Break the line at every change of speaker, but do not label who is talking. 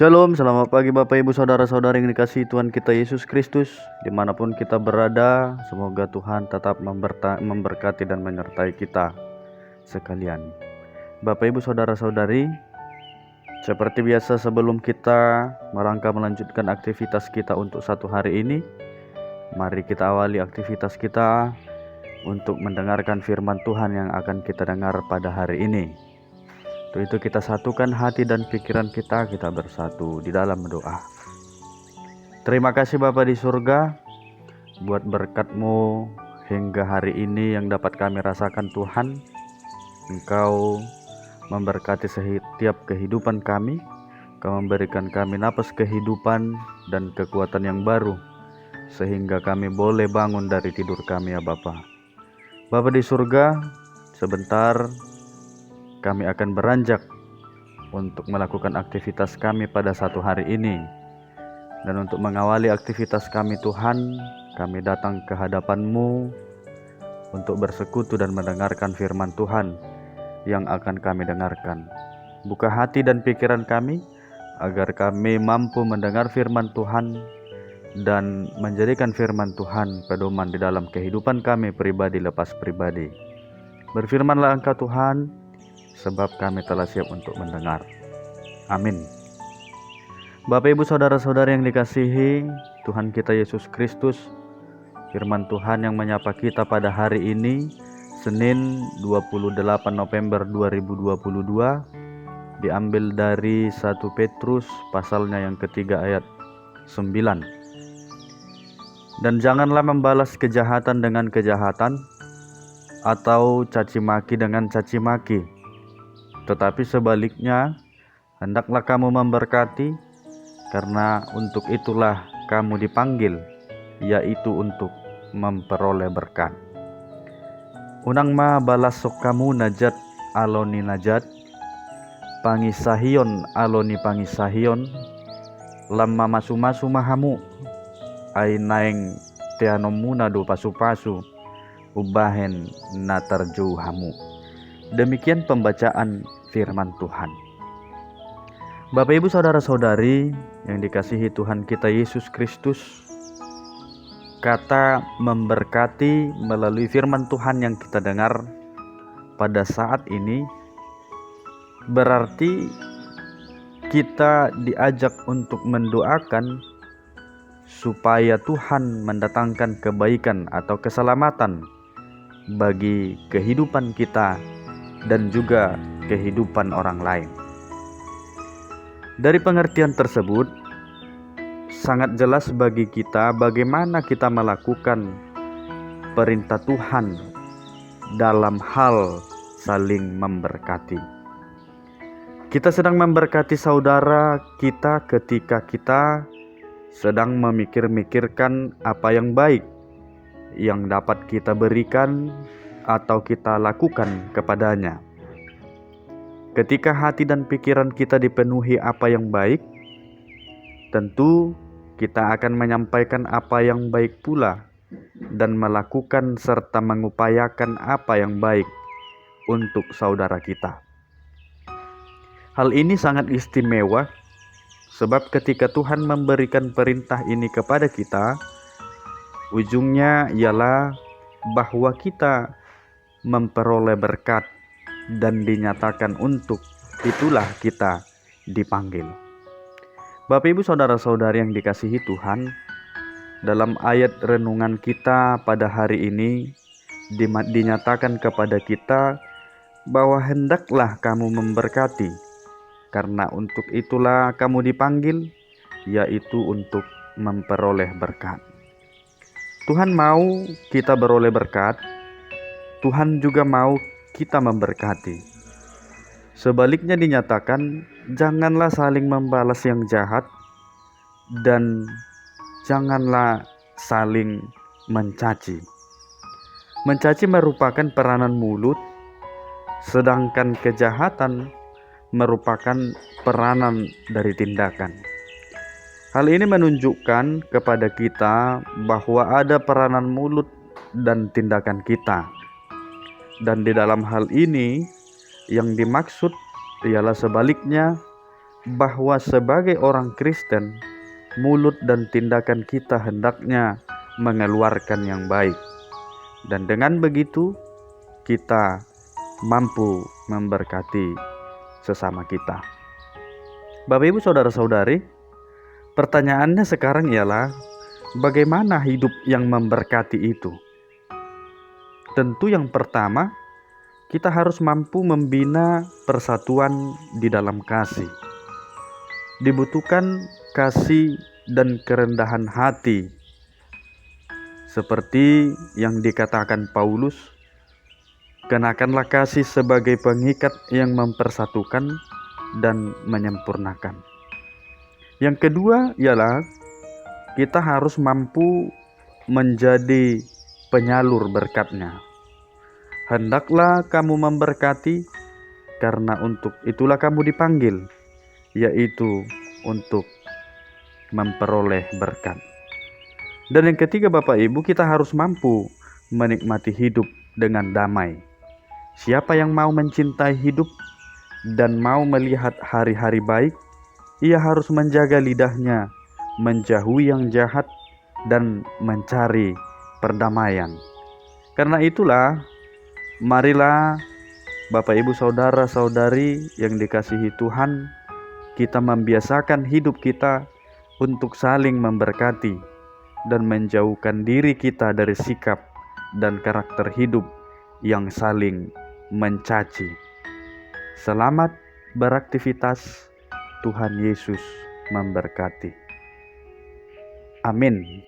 Shalom, selamat pagi Bapak Ibu Saudara-saudari yang dikasihi Tuhan kita Yesus Kristus. Dimanapun kita berada, semoga Tuhan tetap memberkati dan menyertai kita sekalian. Bapak Ibu Saudara-saudari, seperti biasa sebelum kita merangkak melanjutkan aktivitas kita untuk satu hari ini, mari kita awali aktivitas kita untuk mendengarkan firman Tuhan yang akan kita dengar pada hari ini. Untuk itu kita satukan hati dan pikiran kita bersatu di dalam doa. Terima kasih Bapa di surga buat berkat-Mu hingga hari ini yang dapat kami rasakan Tuhan. Engkau memberkati setiap kehidupan kami. Engkau memberikan kami napas kehidupan dan kekuatan yang baru, sehingga kami boleh bangun dari tidur kami ya Bapa. Bapa di surga, sebentar kami akan beranjak untuk melakukan aktivitas kami pada satu hari ini. Dan untuk mengawali aktivitas kami Tuhan, kami datang ke hadapan-Mu untuk bersekutu dan mendengarkan firman Tuhan yang akan kami dengarkan. Buka hati dan pikiran kami agar kami mampu mendengar firman Tuhan dan menjadikan firman Tuhan pedoman di dalam kehidupan kami pribadi lepas pribadi. Berfirmanlah Engkau Tuhan, sebab kami telah siap untuk mendengar. Amin. Bapak Ibu Saudara-saudari yang dikasihi Tuhan kita Yesus Kristus, firman Tuhan yang menyapa kita pada hari ini, Senin 28 November 2022, diambil dari 1 Petrus pasalnya yang ketiga ayat 9. Dan janganlah membalas kejahatan dengan kejahatan atau caci maki dengan caci maki, tetapi sebaliknya, hendaklah kamu memberkati, karena untuk itulah kamu dipanggil, yaitu untuk memperoleh berkat. Unang ma balas sok kamu najat aloni najat, pangisahion aloni pangisahion, lamma masu-masu mahamu, ay naeng teanomuna do pasu-pasu, ubahen natarju hamu. Demikian pembacaan firman Tuhan. Bapak Ibu Saudara-saudari yang dikasihi Tuhan kita Yesus Kristus, kata memberkati melalui firman Tuhan yang kita dengar pada saat ini berarti kita diajak untuk mendoakan supaya Tuhan mendatangkan kebaikan atau keselamatan bagi kehidupan kita dan juga kehidupan orang lain. Dari pengertian tersebut, sangat jelas bagi kita bagaimana kita melakukan perintah Tuhan dalam hal saling memberkati. Kita sedang memberkati saudara kita ketika kita sedang memikirkan apa yang baik yang dapat kita berikan atau kita lakukan kepadanya. Ketika hati dan pikiran kita dipenuhi apa yang baik, tentu kita akan menyampaikan apa yang baik pula dan melakukan serta mengupayakan apa yang baik untuk saudara kita. Hal ini sangat istimewa sebab ketika Tuhan memberikan perintah ini kepada kita, ujungnya ialah bahwa kita memperoleh berkat dan dinyatakan untuk itulah kita dipanggil. Bapak Ibu Saudara-saudari yang dikasihi Tuhan, dalam ayat renungan kita pada hari ini dinyatakan kepada kita bahwa hendaklah kamu memberkati, karena untuk itulah kamu dipanggil, yaitu untuk memperoleh berkat. Tuhan mau kita beroleh berkat, Tuhan juga mau kita memberkati. Sebaliknya dinyatakan, janganlah saling membalas yang jahat dan janganlah saling mencaci. Mencaci merupakan peranan mulut, sedangkan kejahatan merupakan peranan dari tindakan. Hal ini menunjukkan kepada kita bahwa ada peranan mulut dan tindakan kita. Dan di dalam hal ini yang dimaksud ialah sebaliknya, bahwa sebagai orang Kristen, mulut dan tindakan kita hendaknya mengeluarkan yang baik. Dan dengan begitu, kita mampu memberkati sesama kita. Bapak Ibu Saudara-saudari, pertanyaannya sekarang ialah bagaimana hidup yang memberkati itu? Tentu yang pertama, kita harus mampu membina persatuan di dalam kasih. Dibutuhkan kasih dan kerendahan hati. Seperti yang dikatakan Paulus, kenakanlah kasih sebagai pengikat yang mempersatukan dan menyempurnakan. Yang kedua ialah kita harus mampu menjadi penyalur berkatnya. Hendaklah kamu memberkati, karena untuk itulah kamu dipanggil, yaitu untuk memperoleh berkat. Dan yang ketiga Bapak Ibu, kita harus mampu menikmati hidup dengan damai. Siapa yang mau mencintai hidup dan mau melihat hari-hari baik, ia harus menjaga lidahnya, menjauhi yang jahat, dan mencari perdamaian. Karena itulah, marilah Bapak Ibu Saudara-saudari yang dikasihi Tuhan, kita membiasakan hidup kita untuk saling memberkati dan menjauhkan diri kita dari sikap dan karakter hidup yang saling mencaci. Selamat beraktivitas. Tuhan Yesus memberkati. Amin.